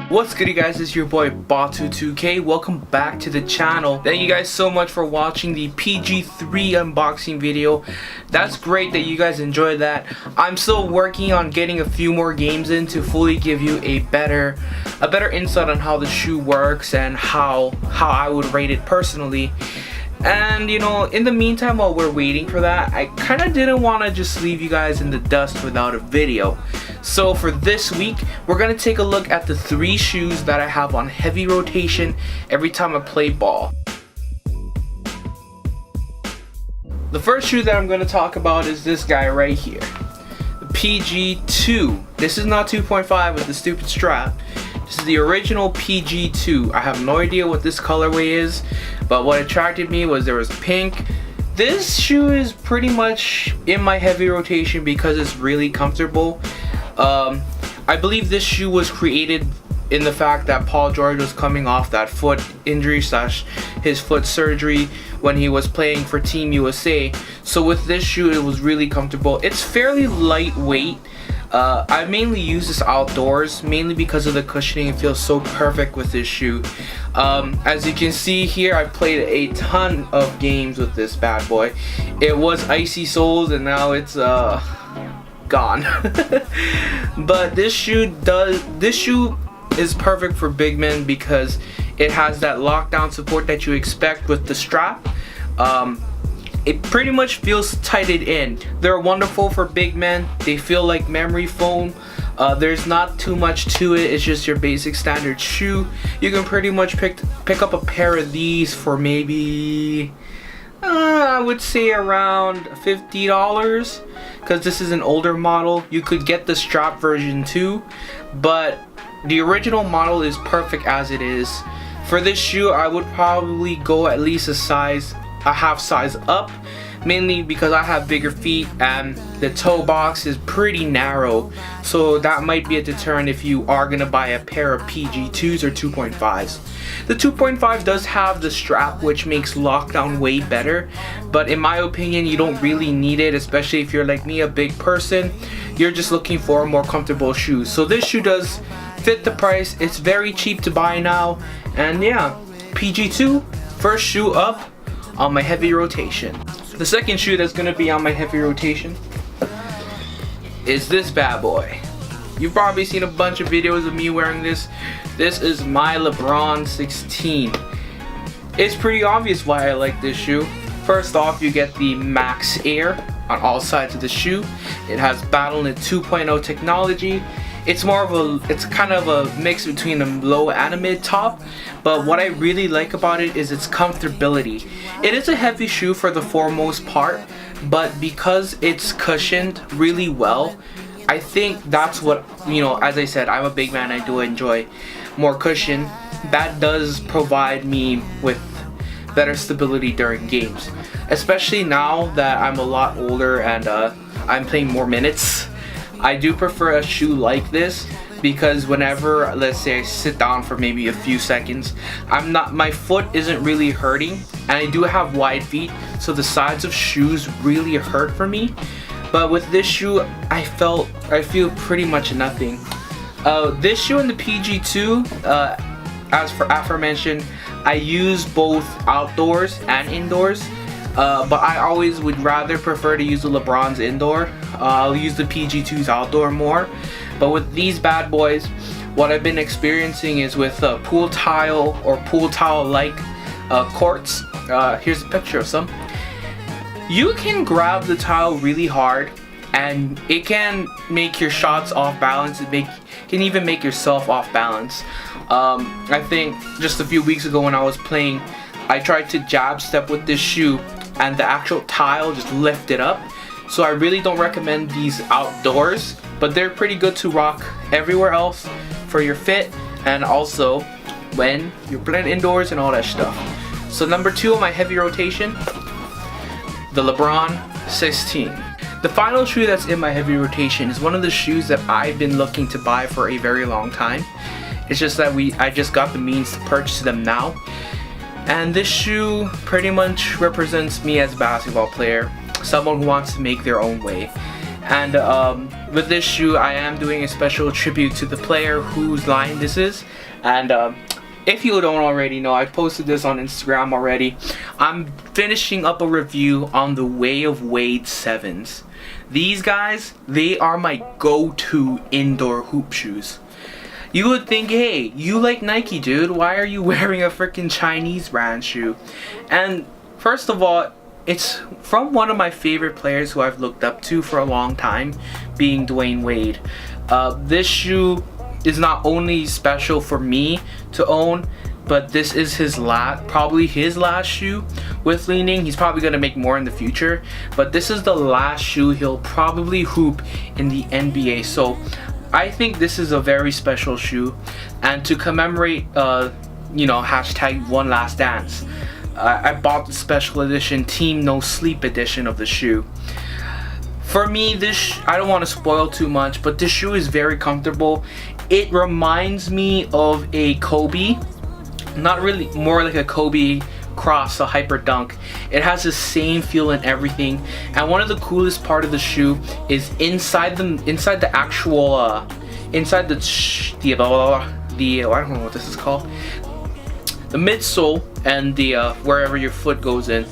What's good, you guys? It's your boy Batu2K. Welcome back to the channel. Thank you guys so much for watching the PG3 unboxing video. That's great that you guys enjoyed that. I'm still working on getting a few more games in to fully give you a better insight on how the shoe works and how I would rate it personally. And you know, in the meantime, while we're waiting for that, I kind of didn't want to just leave you guys in the dust without a video. So for this week, we're going to take a look at the 3 shoes that I have on heavy rotation every time I play ball. The first shoe that I'm going to talk about is this guy right here, the PG2. This is not 2.5 with the stupid strap. This is the original PG2. I have no idea what this colorway is, but what attracted me was there was pink. This shoe is pretty much in my heavy rotation because it's really comfortable. I believe this shoe was created in the fact that Paul George was coming off that foot injury / his foot surgery when he was playing for Team USA. So with this shoe, it was really comfortable. It's fairly lightweight. I mainly use this outdoors, mainly because of the cushioning. It feels so perfect with this shoe. As you can see here, I played a ton of games with this bad boy. It was icy soles and now it's gone. But this shoe is perfect for big men because it has that lockdown support that you expect with the strap. It pretty much feels tightened in. They're wonderful for big men. They feel like memory foam. There's not too much to it. It's just your basic standard shoe. You can pretty much pick up a pair of these for maybe I would say around $50, because this is an older model. You could get the strap version too, but the original model is perfect as it is. For this shoe, I would probably go at least a half size up, mainly because I have bigger feet and the toe box is pretty narrow, so that might be a deterrent if you are gonna buy a pair of PG2s or 2.5s. The 2.5 does have the strap, which makes lockdown way better, but in my opinion, you don't really need it, especially if you're like me, a big person. You're just looking for a more comfortable shoe. So this shoe does fit the price. It's very cheap to buy now, and yeah, PG2, first shoe up on my heavy rotation. The second shoe that's gonna be on my heavy rotation is this bad boy. You've probably seen a bunch of videos of me wearing this. This is my LeBron 16. It's pretty obvious why I like this shoe. First off, you get the Max Air on all sides of the shoe. It has Battlenet 2.0 technology. It's kind of a mix between a low and a mid top, but what I really like about it is its comfortability. It is a heavy shoe for the foremost part, but because it's cushioned really well, I think that's what, you know, as I said, I'm a big man, I do enjoy more cushion. That does provide me with better stability during games, especially now that I'm a lot older and I'm playing more minutes. I do prefer a shoe like this because whenever, let's say, I sit down for maybe a few seconds, my foot isn't really hurting, and I do have wide feet, so the sides of shoes really hurt for me. But with this shoe, I feel pretty much nothing. This shoe and the PG2, as for aforementioned, I use both outdoors and indoors. But I always would rather prefer to use the LeBron's indoor. I'll use the PG2's outdoor more. But with these bad boys, what I've been experiencing is with pool tile or pool tile like courts. Here's a picture of some. You can grab the tile really hard and it can make your shots off balance. It can even make yourself off balance. I think just a few weeks ago when I was playing, I tried to jab step with this shoe and the actual tile just lifted up. So I really don't recommend these outdoors, but they're pretty good to rock everywhere else for your fit and also when you're playing indoors and all that stuff. So number 2 on my heavy rotation, the LeBron 16. The final shoe that's in my heavy rotation is one of the shoes that I've been looking to buy for a very long time. It's just that I just got the means to purchase them now. And this shoe pretty much represents me as a basketball player, someone who wants to make their own way. And with this shoe, I am doing a special tribute to the player whose line this is. And if you don't already know, I posted this on Instagram already. I'm finishing up a review on the Way of Wade 7s. These guys, they are my go-to indoor hoop shoes. You would think, hey, you like Nike, dude. Why are you wearing a freaking Chinese brand shoe? And first of all, it's from one of my favorite players who I've looked up to for a long time, being Dwayne Wade. This shoe is not only special for me to own, but this is his probably his last shoe with Li-Ning. He's probably gonna make more in the future, but this is the last shoe he'll probably hoop in the NBA. So I think this is a very special shoe, and to commemorate, you know, hashtag One Last Dance, I bought the special edition Team No Sleep edition of the shoe. For me, I don't want to spoil too much, but this shoe is very comfortable. It reminds me of a Kobe, not really, more like a Kobe Cross, a Hyper Dunk. It has the same feel and everything. And one of the coolest part of the shoe is inside the actual inside the I don't know what this is called, the midsole and the wherever your foot goes in,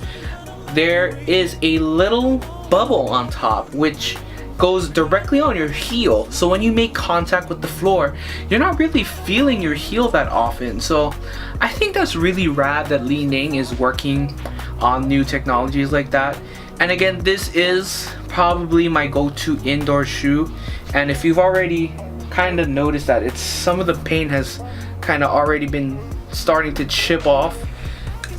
there is a little bubble on top which goes directly on your heel. So when you make contact with the floor, you're not really feeling your heel that often. So I think that's really rad that Li-Ning is working on new technologies like that. And again, this is probably my go-to indoor shoe. And if you've already kind of noticed that it's some of the paint has kind of already been starting to chip off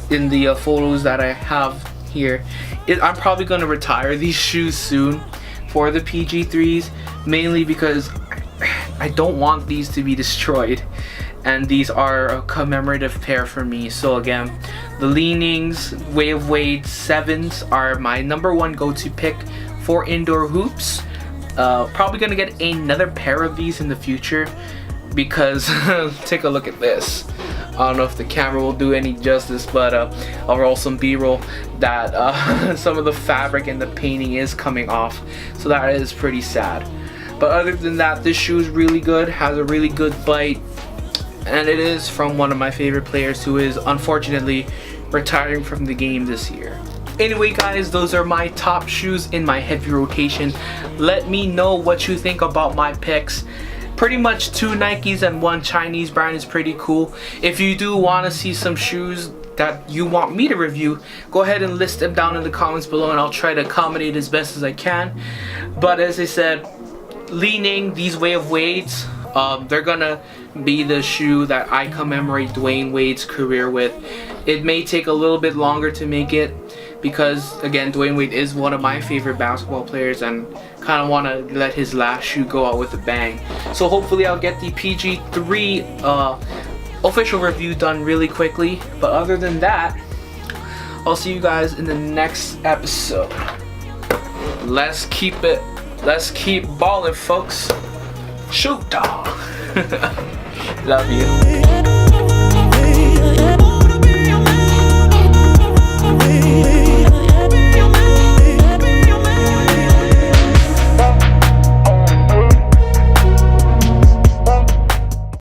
in the photos that I have here, I'm probably going to retire these shoes soon for the PG3s, mainly because I don't want these to be destroyed, and these are a commemorative pair for me. So again, the Li-Ning's Way of Wade 7s are my #1 go-to pick for indoor hoops. Probably gonna get another pair of these in the future, because take a look at this. I don't know if the camera will do any justice, but I'll roll some B-roll that some of the fabric and the painting is coming off, so that is pretty sad. But other than that, this shoe is really good, has a really good bite, and it is from one of my favorite players who is unfortunately retiring from the game this year. Anyway guys, those are my top shoes in my heavy rotation. Let me know what you think about my picks. Pretty much 2 Nikes and 1 Chinese brand is pretty cool. If you do want to see some shoes that you want me to review, go ahead and list them down in the comments below, and I'll try to accommodate as best as I can. But as I said, Li-Ning, these Way of Wades, they're gonna be the shoe that I commemorate Dwayne Wade's career with. It may take a little bit longer to make it, because again, Dwayne Wade is one of my favorite basketball players, and kind of want to let his last shoe go out with a bang. So hopefully I'll get the PG3 official review done really quickly. But other than that, I'll see you guys in the next episode. Let's keep balling, folks. Shoot, dog. Love you.